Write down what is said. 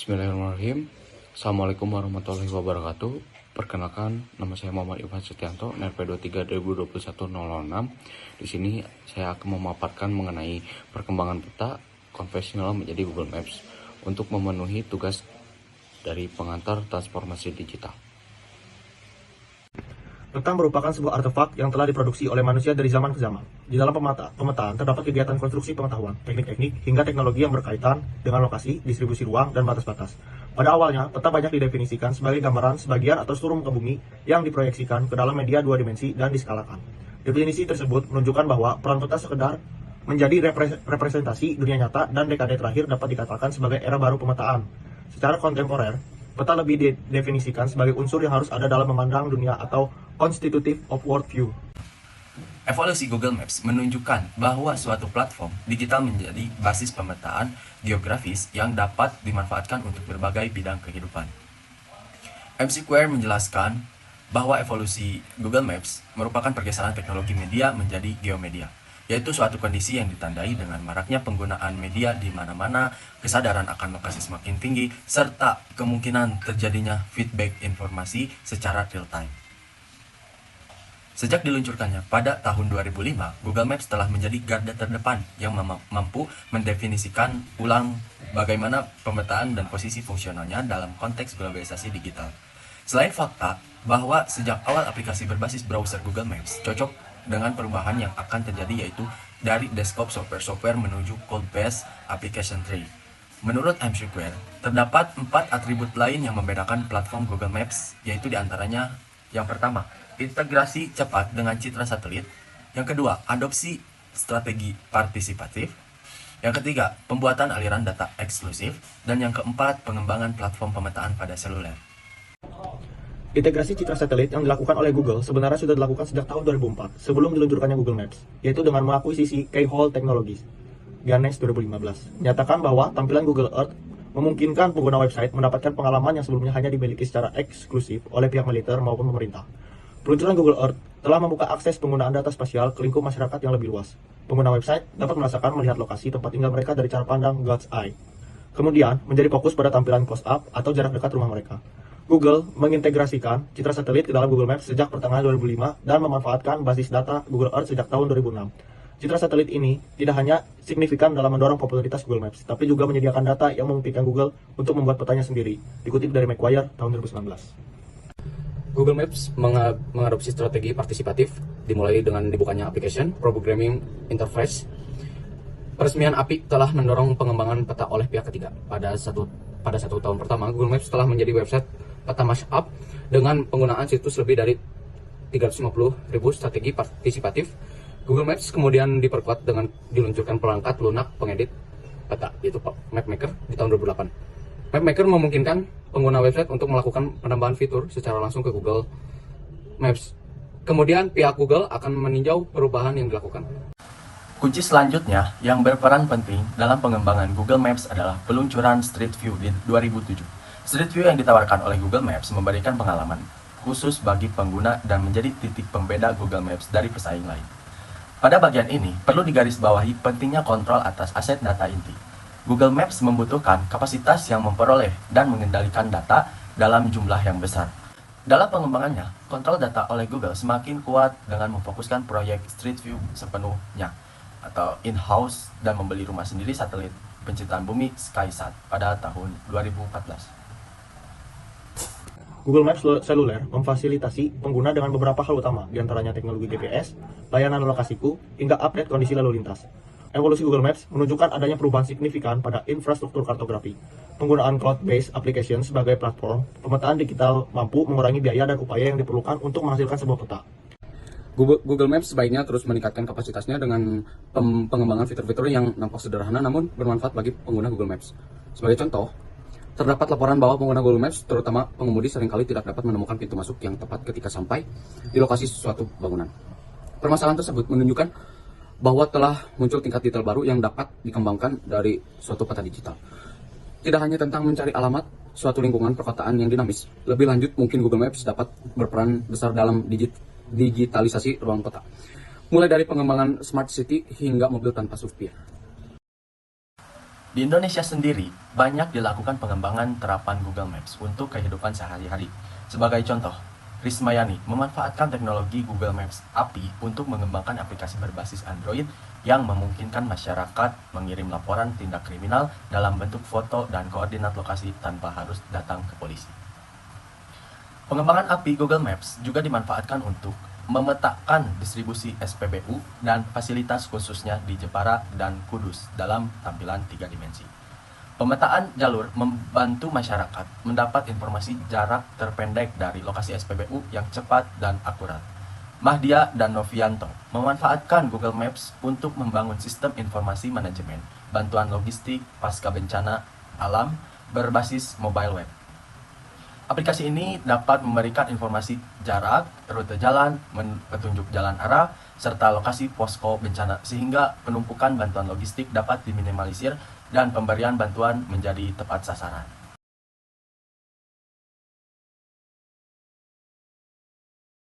Bismillahirrahmanirrahim. Assalamualaikum warahmatullahi wabarakatuh. Perkenalkan, nama saya Muhammad Ivan Setianto, NRP 23 2021-006. Di sini saya akan memaparkan mengenai perkembangan peta konvensional menjadi Google Maps untuk memenuhi tugas dari pengantar transformasi digital. Peta merupakan sebuah artefak yang telah diproduksi oleh manusia dari zaman ke zaman. Di dalam pemetaan terdapat kegiatan konstruksi pengetahuan, teknik-teknik, hingga teknologi yang berkaitan dengan lokasi, distribusi ruang, dan batas-batas. Pada awalnya, peta banyak didefinisikan sebagai gambaran sebagian atau seluruh muka bumi yang diproyeksikan ke dalam media dua dimensi dan diskalakan. Definisi tersebut menunjukkan bahwa peran peta sekedar menjadi representasi dunia nyata dan dekade terakhir dapat dikatakan sebagai era baru pemetaan. Secara kontemporer, peta lebih didefinisikan sebagai unsur yang harus ada dalam memandang dunia atau constitutive of world view. Evolusi Google Maps menunjukkan bahwa suatu platform digital menjadi basis pemetaan geografis yang dapat dimanfaatkan untuk berbagai bidang kehidupan. MC Square menjelaskan bahwa evolusi Google Maps merupakan pergeseran teknologi media menjadi geomedia, yaitu suatu kondisi yang ditandai dengan maraknya penggunaan media di mana-mana, kesadaran akan lokasi semakin tinggi, serta kemungkinan terjadinya feedback informasi secara real-time. Sejak diluncurkannya pada tahun 2005, Google Maps telah menjadi garda terdepan yang mampu mendefinisikan ulang bagaimana pemetaan dan posisi fungsionalnya dalam konteks globalisasi digital. Selain fakta bahwa sejak awal aplikasi berbasis browser Google Maps cocok dengan perubahan yang akan terjadi, yaitu dari desktop software menuju code-based application tree. Menurut MC Square, terdapat 4 atribut lain yang membedakan platform Google Maps, yaitu diantaranya yang pertama, integrasi cepat dengan citra satelit. Yang kedua, adopsi strategi partisipatif. Yang ketiga, pembuatan aliran data eksklusif. Dan yang keempat, pengembangan platform pemetaan pada seluler. Integrasi citra satelit yang dilakukan oleh Google sebenarnya sudah dilakukan sejak tahun 2004, sebelum diluncurkannya Google Maps, yaitu dengan mengakuisisi Keyhole Technologies, Ganesh 2015, menyatakan bahwa tampilan Google Earth memungkinkan pengguna website mendapatkan pengalaman yang sebelumnya hanya dimiliki secara eksklusif oleh pihak militer maupun pemerintah. Peluncuran Google Earth telah membuka akses penggunaan data spasial ke lingkup masyarakat yang lebih luas. Pengguna website dapat merasakan melihat lokasi tempat tinggal mereka dari cara pandang God's Eye. Kemudian, menjadi fokus pada tampilan close-up atau jarak dekat rumah mereka. Google mengintegrasikan citra satelit ke dalam Google Maps sejak pertengahan 2005 dan memanfaatkan basis data Google Earth sejak tahun 2006. Citra satelit ini tidak hanya signifikan dalam mendorong popularitas Google Maps, tapi juga menyediakan data yang memungkinkan Google untuk membuat petanya sendiri, dikutip dari Macquarie tahun 2019. Google Maps mengadopsi strategi partisipatif, dimulai dengan dibukanya application programming interface. Peresmian API telah mendorong pengembangan peta oleh pihak ketiga. Pada satu tahun pertama, Google Maps telah menjadi website peta mashup dengan penggunaan situs lebih dari 350.000 strategi partisipatif. Google Maps kemudian diperkuat dengan diluncurkan perangkat lunak pengedit peta, yaitu MapMaker di tahun 2008. MapMaker memungkinkan pengguna website untuk melakukan penambahan fitur secara langsung ke Google Maps. Kemudian pihak Google akan meninjau perubahan yang dilakukan. Kunci selanjutnya yang berperan penting dalam pengembangan Google Maps adalah peluncuran Street View di 2007. Street View yang ditawarkan oleh Google Maps memberikan pengalaman khusus bagi pengguna dan menjadi titik pembeda Google Maps dari pesaing lain. Pada bagian ini, perlu digarisbawahi pentingnya kontrol atas aset data inti. Google Maps membutuhkan kapasitas yang memperoleh dan mengendalikan data dalam jumlah yang besar. Dalam pengembangannya, kontrol data oleh Google semakin kuat dengan memfokuskan proyek Street View sepenuhnya atau in-house dan membeli rumah sendiri satelit pencitraan bumi SkySat pada tahun 2014. Google Maps seluler memfasilitasi pengguna dengan beberapa hal utama, diantaranya teknologi GPS, layanan lokasiku, hingga update kondisi lalu lintas. Evolusi Google Maps menunjukkan adanya perubahan signifikan pada infrastruktur kartografi. Penggunaan cloud-based application sebagai platform pemetaan digital mampu mengurangi biaya dan upaya yang diperlukan untuk menghasilkan sebuah peta. Google Maps sebaiknya terus meningkatkan kapasitasnya dengan pengembangan fitur-fitur yang nampak sederhana namun bermanfaat bagi pengguna Google Maps. Sebagai contoh, terdapat laporan bahwa pengguna Google Maps, terutama pengemudi, seringkali tidak dapat menemukan pintu masuk yang tepat ketika sampai di lokasi suatu bangunan. Permasalahan tersebut menunjukkan bahwa telah muncul tingkat detail baru yang dapat dikembangkan dari suatu peta digital. Tidak hanya tentang mencari alamat suatu lingkungan perkotaan yang dinamis, lebih lanjut mungkin Google Maps dapat berperan besar dalam digitalisasi ruang kota, mulai dari pengembangan smart city hingga mobil tanpa supir. Di Indonesia sendiri, banyak dilakukan pengembangan terapan Google Maps untuk kehidupan sehari-hari. Sebagai contoh, Rismayani memanfaatkan teknologi Google Maps API untuk mengembangkan aplikasi berbasis Android yang memungkinkan masyarakat mengirim laporan tindak kriminal dalam bentuk foto dan koordinat lokasi tanpa harus datang ke polisi. Pengembangan API Google Maps juga dimanfaatkan untuk memetakan distribusi SPBU dan fasilitas khususnya di Jepara dan Kudus dalam tampilan 3 dimensi. Pemetaan jalur membantu masyarakat mendapat informasi jarak terpendek dari lokasi SPBU yang cepat dan akurat. Mahdia dan Novianto memanfaatkan Google Maps untuk membangun sistem informasi manajemen, bantuan logistik pasca bencana alam berbasis mobile web. Aplikasi ini dapat memberikan informasi jarak, rute jalan, petunjuk jalan arah, serta lokasi posko bencana sehingga penumpukan bantuan logistik dapat diminimalisir dan pemberian bantuan menjadi tepat sasaran.